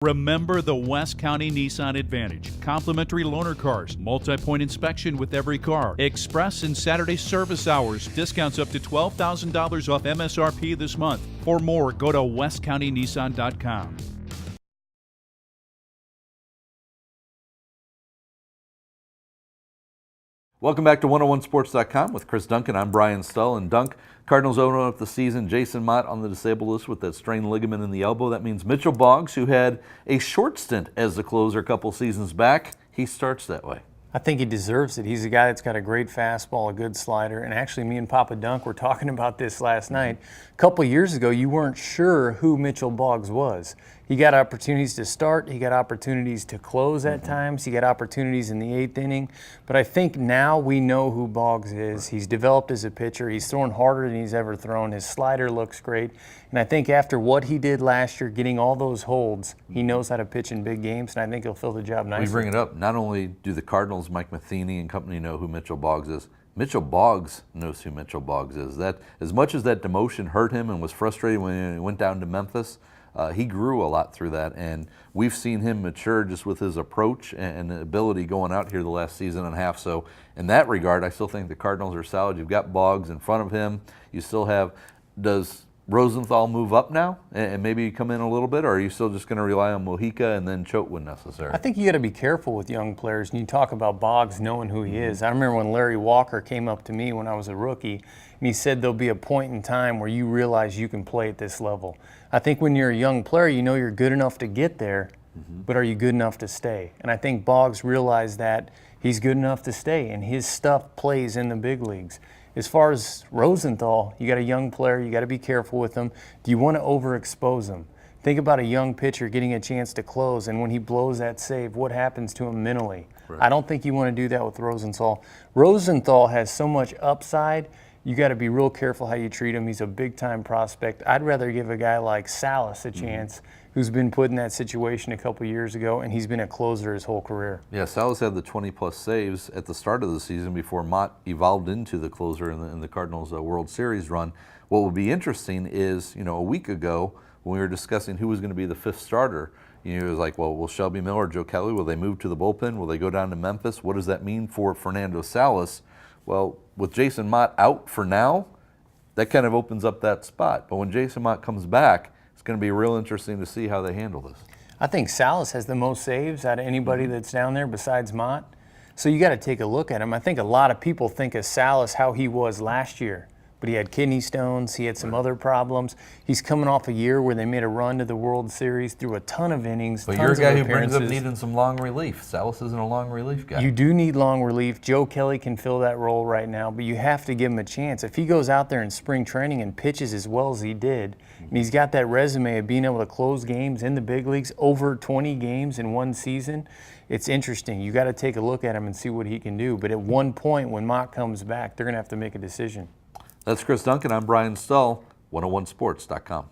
Remember the West County Nissan Advantage. Complimentary loaner cars, multi-point inspection with every car, express and Saturday service hours, discounts up to $12,000 off MSRP this month. For more, go to westcountynissan.com. Welcome back to 101sports.com with Chris Duncan. I'm Brian Stully and Dunc. Cardinals open up the season. Jason Motte on the disabled list with that strained ligament in the elbow. That means Mitchell Boggs, who had a short stint as the closer a couple seasons back, he starts that way. I think he deserves it. He's a guy that's got a great fastball, a good slider, and actually me and Papa Dunc were talking about this last night. A couple years ago, you weren't sure who Mitchell Boggs was. He got opportunities to start, he got opportunities to close at times, he got opportunities in the 8th inning, but I think now we know who Boggs is. He's developed as a pitcher, he's thrown harder than he's ever thrown, his slider looks great, and I think after what he did last year, getting all those holds, he knows how to pitch in big games, and I think he'll fill the job nicely. We bring it up, not only do the Cardinals, Mike Matheny and company know who Mitchell Boggs is, Mitchell Boggs knows who Mitchell Boggs is. That, as much as that demotion hurt him and was frustrated when he went down to Memphis, he grew a lot through that, and we've seen him mature just with his approach and ability going out here the last season and a half. So in that regard, I still think the Cardinals are solid. You've got Boggs in front of him. You still have, does Rosenthal move up now and maybe come in a little bit, or are you still just going to rely on Mojica and then Choate when necessary? I think you got to be careful with young players. And you talk about Boggs knowing who he is. I remember when Larry Walker came up to me when I was a rookie, and he said there'll be a point in time where you realize you can play at this level. I think when you're a young player, you know you're good enough to get there, but are you good enough to stay? And I think Boggs realized that he's good enough to stay, and his stuff plays in the big leagues. As far as Rosenthal, you got a young player, you got to be careful with him. Do you want to overexpose him? Think about a young pitcher getting a chance to close, and when he blows that save, what happens to him mentally? Right. I don't think you want to do that with Rosenthal. Rosenthal has so much upside, you got to be real careful how you treat him. He's a big-time prospect. I'd rather give a guy like Salas a chance, who's been put in that situation a couple years ago, and he's been a closer his whole career. Yeah, Salas had the 20-plus saves at the start of the season before Motte evolved into the closer in the Cardinals World Series run. What would be interesting is, a week ago when we were discussing who was going to be the 5th starter, it was like, well, will Shelby Miller, Joe Kelly, will they move to the bullpen? Will they go down to Memphis? What does that mean for Fernando Salas? Well, with Jason Motte out for now, that kind of opens up that spot. But when Jason Motte comes back, it's going to be real interesting to see how they handle this. I think Salas has the most saves out of anybody that's down there besides Motte. So you got to take a look at him. I think a lot of people think of Salas how he was last year. But he had kidney stones, he had some other problems. He's coming off a year where they made a run to the World Series, threw a ton of innings, but you're a guy who brings up needing some long relief. Salas isn't a long relief guy. You do need long relief. Joe Kelly can fill that role right now, but you have to give him a chance. If he goes out there in spring training and pitches as well as he did, and he's got that resume of being able to close games in the big leagues, over 20 games in one season, it's interesting. You got to take a look at him and see what he can do. But at one point when Motte comes back, they're going to have to make a decision. That's Chris Duncan. I'm Brian Stully, 101sports.com.